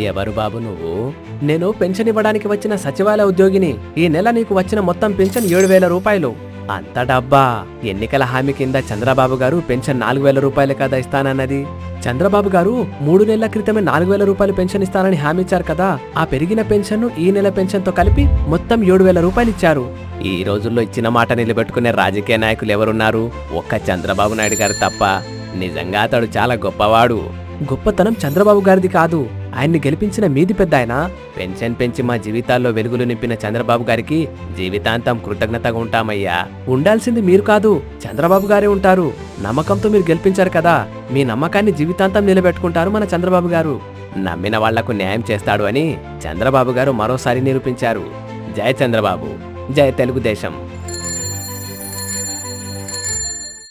ఎవరు బాబు నువ్వు? నేను పెన్షన్ ఇవ్వడానికి వచ్చిన సచివాలయ ఉద్యోగిని. ఈ నెల నీకు వచ్చిన మొత్తం పెన్షన్ 7,000 రూపాయలు. అంత డబ్బా? ఎన్నికల హామీ కింద చంద్రబాబు గారు పెన్షన్ 4,000 రూపాయలు కదా ఇస్తానన్నది. చంద్రబాబు గారు 3 నెలల క్రితమే 4,000 రూపాయలు పెన్షన్ ఇస్తానని హామీ ఇచ్చారు కదా. ఆ పెరిగిన పెన్షన్ ఈ నెల పెన్షన్ తో కలిపి మొత్తం 7,000 రూపాయలు ఇచ్చారు. ఈ రోజుల్లో ఇచ్చిన మాట నిలబెట్టుకునే రాజకీయ నాయకులు ఎవరున్నారు? ఒక్క చంద్రబాబు నాయుడు గారు తప్ప. నిజంగా అతడు చాలా గొప్పవాడు. గొప్పతనం చంద్రబాబు గారిది కాదు, ఆయన్ని గెలిపించిన మీది పెద్ద ఆయన. పెన్షన్ పెంచి మా జీవితాల్లో వెలుగులు నింపిన చంద్రబాబు గారికి జీవితాంతం కృతజ్ఞతగా ఉంటామయ్యా. ఉండాల్సింది మీరు కాదు, చంద్రబాబు గారే ఉంటారు. నమ్మకంతో మీరు గెలిపించారు కదా, మీ నమ్మకాన్ని జీవితాంతం నిలబెట్టుకుంటారు మన చంద్రబాబు గారు. నమ్మిన వాళ్లకు న్యాయం చేస్తాడు అని చంద్రబాబు గారు మరోసారి నిరూపించారు. జై చంద్రబాబు, జై తెలుగుదేశం.